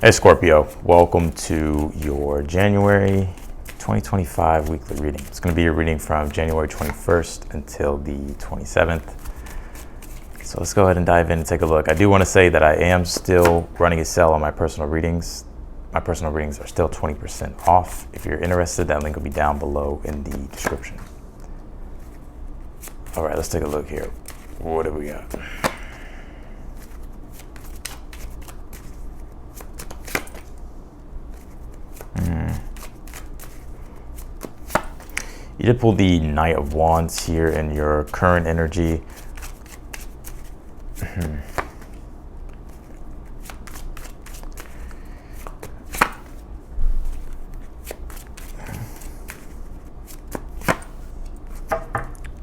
Hey Scorpio, welcome to your January 2025 weekly reading. It's going to be a reading from January 21st until the 27th. So let's go ahead and dive in and take a look. I do want to say that I am still running a sale on my personal readings. My personal readings are still 20% off. If you're interested, that link will be down below in the description. All right, let's take a look here. What do we got? You did pull the Knight of Wands here in your current energy.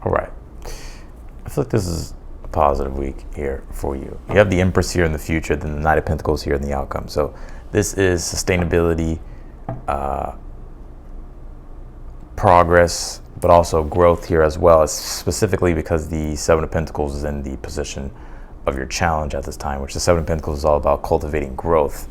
All right. I feel like this is a positive week here for you. You have the Empress here in the future, then the Knight of Pentacles here in the outcome. So this is sustainability, progress, but also growth here as well, specifically because the Seven of Pentacles is in the position of your challenge at this time, which the Seven of Pentacles is all about cultivating growth,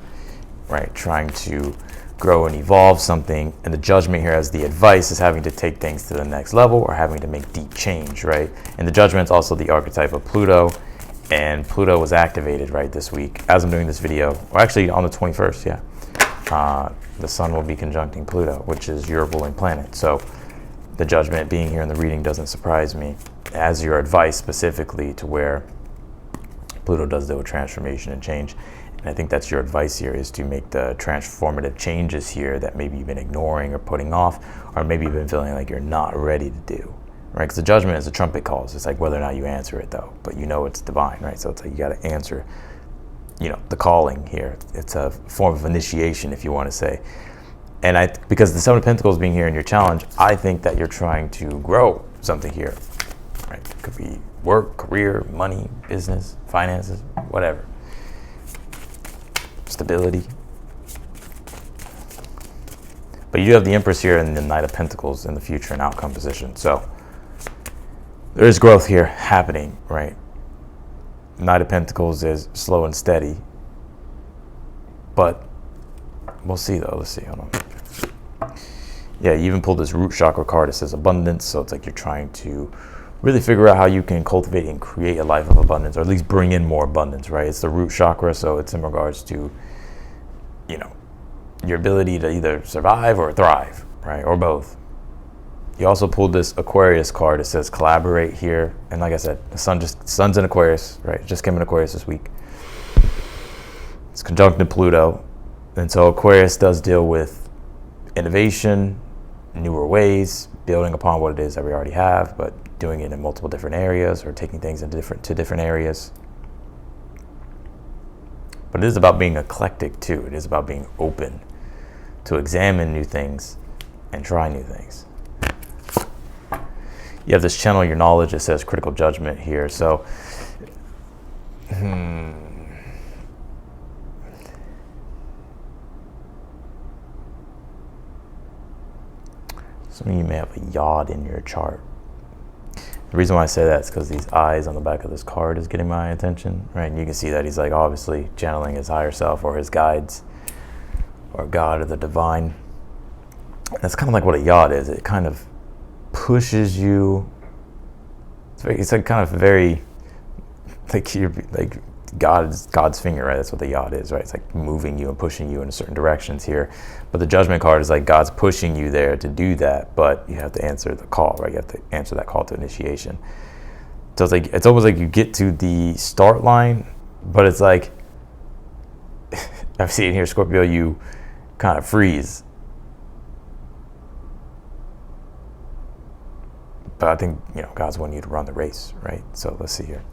right? Trying to grow and evolve something. And the Judgment here as the advice is having to take things to the next level or having to make deep change, right? And the Judgment is also the archetype of Pluto, and Pluto was activated, right, this week as I'm doing this video, or actually on the 21st, yeah. The Sun will be conjuncting Pluto, which is your ruling planet. So the Judgment being here in the reading doesn't surprise me, as your advice specifically to where Pluto does do a transformation and change. And I think that's your advice here, is to make the transformative changes here that maybe you've been ignoring or putting off, or maybe you've been feeling like you're not ready to do, right? Because the Judgment is a trumpet calls. It's like whether or not you answer it though, but you know it's divine, right? So it's like you got to answer, you know, the calling here. It's a form of initiation, if you want to say. And because the Seven of Pentacles being here in your challenge, I think that you're trying to grow something here, right? It could be work, career, money, business, finances, whatever. Stability. But you do have the Empress here and the Knight of Pentacles in the future and outcome position. So there is growth here happening, right? Knight of Pentacles is slow and steady, but we'll see though. Let's see. Hold on. Yeah, you even pulled this root chakra card. It says abundance. So it's like you're trying to really figure out how you can cultivate and create a life of abundance, or at least bring in more abundance, right? It's the root chakra. So it's in regards to, you know, your ability to either survive or thrive, right? Or both. You also pulled this Aquarius card. It says collaborate here. And like I said, the sun's in Aquarius, right? It just came in Aquarius this week. It's conjuncted Pluto. And so Aquarius does deal with innovation, newer ways, building upon what it is that we already have, but doing it in multiple different areas or taking things into different areas. But it is about being eclectic too. It is about being open to examine new things and try new things. You have this channel your knowledge. It says critical judgment here. So, some of you may have a yod in your chart. The reason why I say that is because these eyes on the back of this card is getting my attention, right? And you can see that he's like obviously channeling his higher self or his guides or God or the divine. That's kind of like what a yod is. It kind of pushes you. It's like kind of very like you're like God's finger, right? That's what the yod is, right? It's like moving you and pushing you in certain directions here. But the Judgment card is like God's pushing you there to do that, but you have to answer the call, right? You have to answer that call to initiation. So it's like it's almost like you get to the start line, but it's like I've seen here, Scorpio, you kind of freeze. But I think, you know, God's wanting you to run the race, right? So let's see here.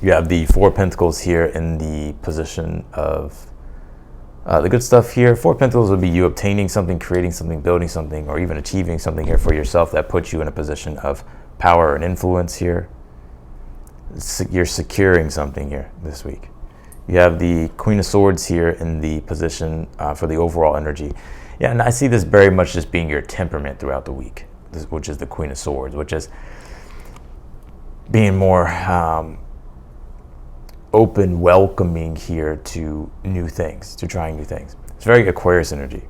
You have the Four of Pentacles here in the position of the good stuff here. Four of Pentacles would be you obtaining something, creating something, building something, or even achieving something here for yourself that puts you in a position of power and influence here. You're securing something here this week. You have the Queen of Swords here in the position for the overall energy. Yeah, and I see this very much just being your temperament throughout the week, which is the Queen of Swords, which is being more open, welcoming here to new things, to trying new things. It's very Aquarius energy,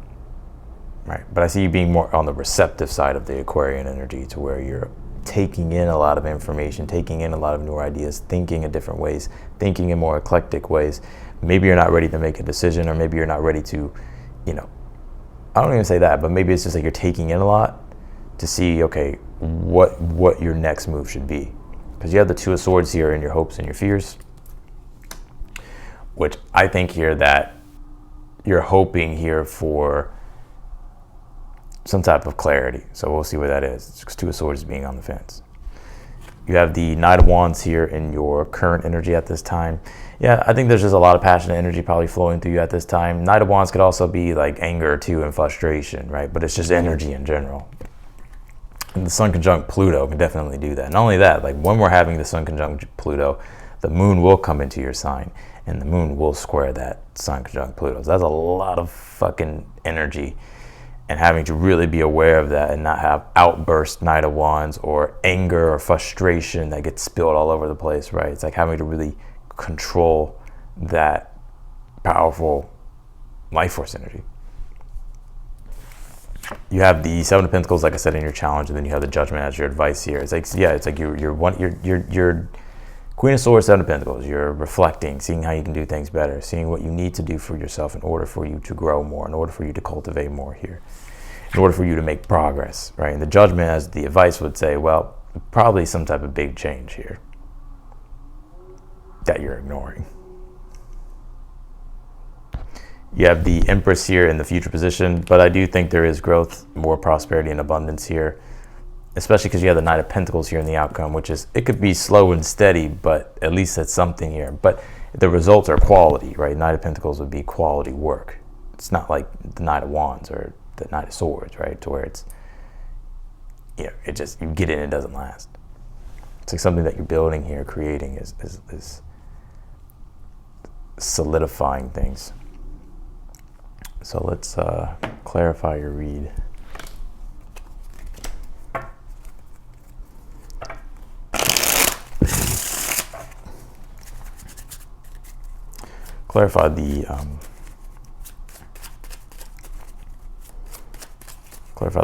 right? But I see you being more on the receptive side of the Aquarian energy, to where you're taking in a lot of information, taking in a lot of new ideas, thinking in different ways, thinking in more eclectic ways. Maybe you're not ready to make a decision, or maybe you're not ready to, I don't even say that, but maybe it's just like you're taking in a lot to see, okay, what your next move should be. Because you have the Two of Swords here in your hopes and your fears, which I think here that you're hoping here for some type of clarity. So we'll see where that is. It's Two of Swords being on the fence. You have the Knight of Wands here in your current energy at this time. Yeah, I think there's just a lot of passionate energy probably flowing through you at this time. Knight of Wands could also be like anger too, and frustration, right? But it's just energy in general. And the Sun conjunct Pluto can definitely do that. Not only that, like when we're having the Sun conjunct Pluto, the Moon will come into your sign, and the Moon will square that Sun conjunct Pluto. So that's a lot of fucking energy. And having to really be aware of that and not have outburst Knight of Wands or anger or frustration that gets spilled all over the place, right? It's like having to really control that powerful life force energy. You have the Seven of Pentacles, like I said, in your challenge, and then you have the Judgment as your advice here. It's like, yeah, it's like you're Queen of Swords, Seven of Pentacles. You're reflecting, seeing how you can do things better, seeing what you need to do for yourself in order for you to grow more, in order for you to cultivate more here, in order for you to make progress, right? And the Judgment, as the advice would say, well, probably some type of big change here that you're ignoring. You have the Empress here in the future position, but I do think there is growth, more prosperity and abundance here, especially because you have the Knight of Pentacles here in the outcome, which is, it could be slow and steady, but at least it's something here. But the results are quality, right? Knight of Pentacles would be quality work. It's not like the Knight of Wands or the Knight of Swords, right? To where it's, it just, you get in and it doesn't last. It's like something that you're building here, creating is solidifying things. So let's clarify your read. Clarify the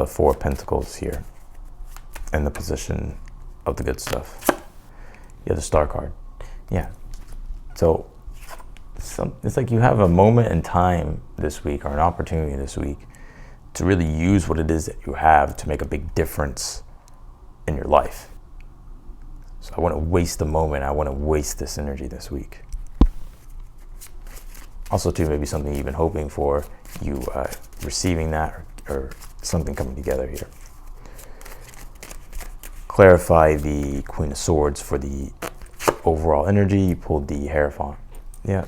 Four of Pentacles here in the position of the good stuff. You have the Star card. Yeah. So it's like you have a moment in time this week, or an opportunity this week, to really use what it is that you have to make a big difference in your life. So I want to waste the moment. I want to waste this energy this week. Also, too, maybe something you've been hoping for, you receiving that, or something coming together here. Clarify the Queen of Swords for the overall energy. You pulled the Hierophant. Yeah.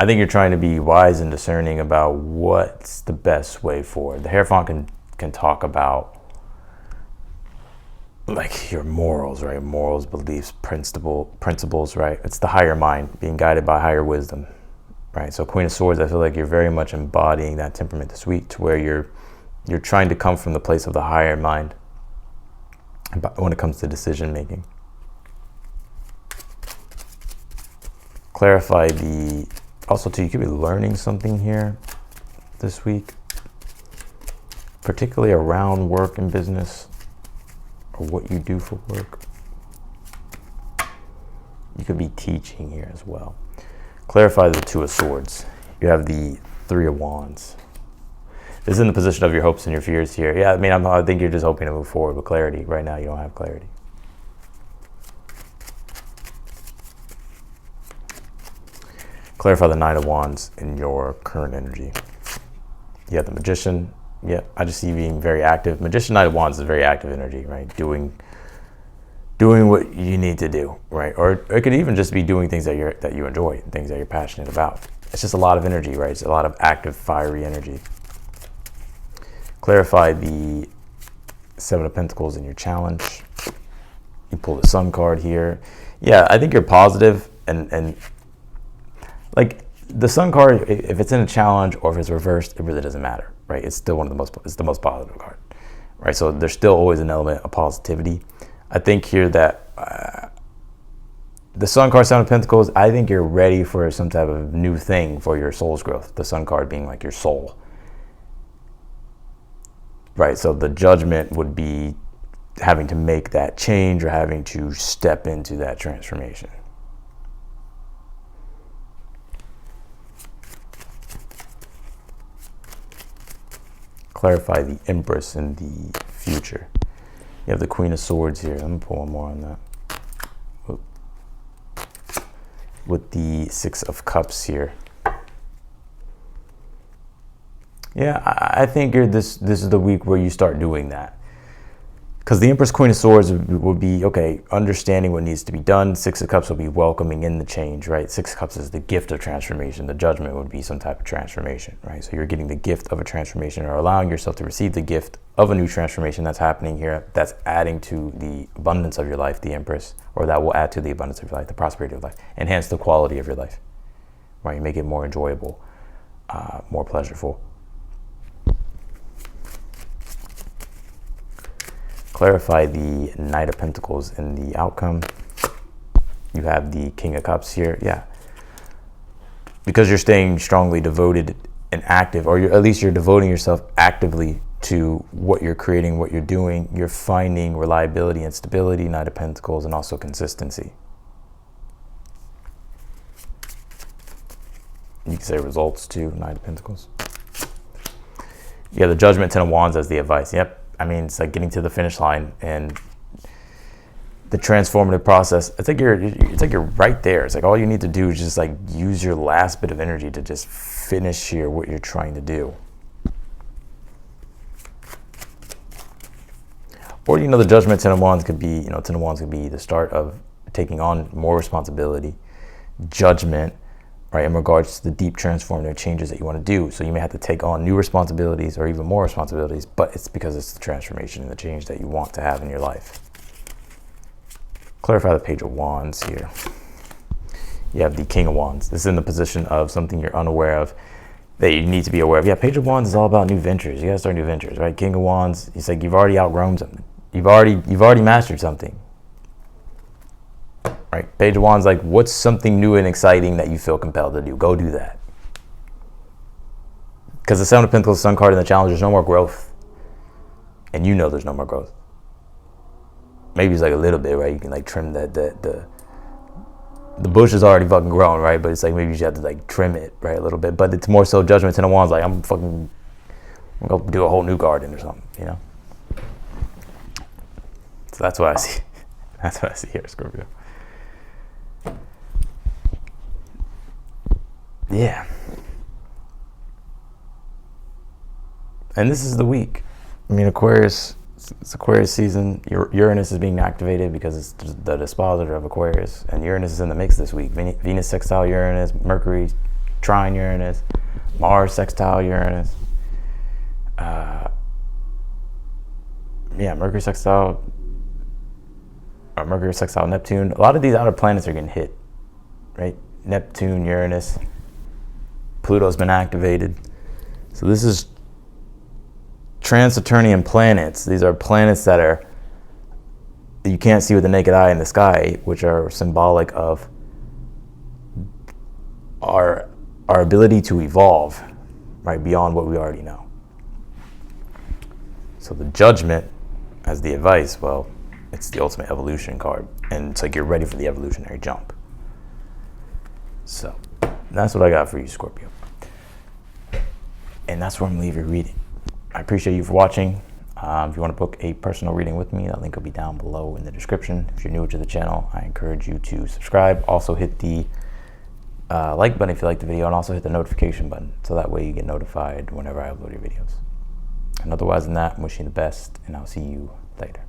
I think you're trying to be wise and discerning about what's the best way forward. The Hierophant can talk about like your morals, right? Morals, beliefs, principles, right? It's the higher mind, being guided by higher wisdom, right? So Queen of Swords, I feel like you're very much embodying that temperament this week, to where you're trying to come from the place of the higher mind when it comes to decision making. Clarify also too, you could be learning something here this week, particularly around work and business, or what you do for work. You could be teaching here as well. Clarify the Two of Swords. You have the Three of Wands. This is in the position of your hopes and your fears here. Yeah, I mean, I think you're just hoping to move forward with clarity. Right now, you don't have clarity. Clarify the Knight of Wands in your current energy. You have the Magician. Yeah, I just see you being very active. Magician, Knight of Wands is very active energy, right? Doing what you need to do, right? Or it could even just be doing things that you enjoy, things that you're passionate about. It's just a lot of energy, right? It's a lot of active, fiery energy. Clarify the Seven of Pentacles in your challenge. You pull the Sun card here. Yeah, I think you're positive, and like the Sun card, if it's in a challenge or if it's reversed, it really doesn't matter, right? It's still it's the most positive card, right? So there's still always an element of positivity. I think here that the Sun card, Seven of Pentacles, I think you're ready for some type of new thing for your soul's growth. The Sun card being like your soul. Right, so the Judgment would be having to make that change or having to step into that transformation. Clarify the Empress in the future. You have the Queen of Swords here. I'm pulling more on that. With the Six of Cups here. Yeah, I think this is the week where you start doing that. Because the Empress, Queen of Swords would be, okay, understanding what needs to be done. Six of Cups will be welcoming in the change, right? Six of Cups is the gift of transformation. The Judgment would be some type of transformation, right? So you're getting the gift of a transformation or allowing yourself to receive the gift of a new transformation that's happening here, that's adding to the abundance of your life, the Empress, or that will add to the abundance of your life, the prosperity of life, enhance the quality of your life, right? You make it more enjoyable, more pleasurable. Clarify the Knight of Pentacles in the outcome. You have the King of Cups here. Yeah. Because you're staying strongly devoted and active, or at least you're devoting yourself actively to what you're creating, what you're doing. You're finding reliability and stability, Knight of Pentacles, and also consistency. You can say results too, Knight of Pentacles. Yeah, the Judgment, Ten of Wands as the advice. Yep. I mean, it's like getting to the finish line and the transformative process. It's like you're right there. It's like all you need to do is just like use your last bit of energy to just finish here what you're trying to do. Or, the Judgment, Ten of Wands could be, Ten of Wands could be the start of taking on more responsibility, judgment, right, in regards to the deep transformative changes that you want to do. So you may have to take on new responsibilities or even more responsibilities, but it's because it's the transformation and the change that you want to have in your life. Clarify the Page of Wands here. You have the King of Wands. This is in the position of something you're unaware of that you need to be aware of. Yeah, Page of Wands is all about new ventures. You gotta start new ventures, right? King of Wands, it's like you've already outgrown something. You've already mastered something. Right, Page of Wands, like what's something new and exciting that you feel compelled to do? Go do that. Because the Seven of Pentacles, Sun card in the challenge, there's no more growth. And there's no more growth. Maybe it's like a little bit, right? You can like trim the bush is already fucking grown, right? But it's like maybe you just have to like trim it, right, a little bit. But it's more so Judgment, Ten of Wands, like I'm gonna go do a whole new garden or something, So that's what I see. That's what I see here, Scorpio. Yeah. And this is the week. I mean, Aquarius, it's Aquarius season. Uranus is being activated because it's the dispositor of Aquarius. And Uranus is in the mix this week. Venus sextile Uranus, Mercury trine Uranus, Mars sextile Uranus. Mercury sextile Neptune. A lot of these outer planets are getting hit, right? Neptune, Uranus. Pluto's been activated. So this is trans-Saturnian planets. These are planets that you can't see with the naked eye in the sky, which are symbolic of our ability to evolve, right, beyond what we already know. So the Judgment as the advice, well, it's the ultimate evolution card. And it's like you're ready for the evolutionary jump. So that's what I got for you, Scorpio. And that's where I'm going to leave your reading. I appreciate you for watching. If you want to book a personal reading with me, that link will be down below in the description. If you're new to the channel, I encourage you to subscribe. Also hit the like button if you like the video, and also hit the notification button so that way you get notified whenever I upload your videos. And otherwise than that, I'm wishing you the best, and I'll see you later.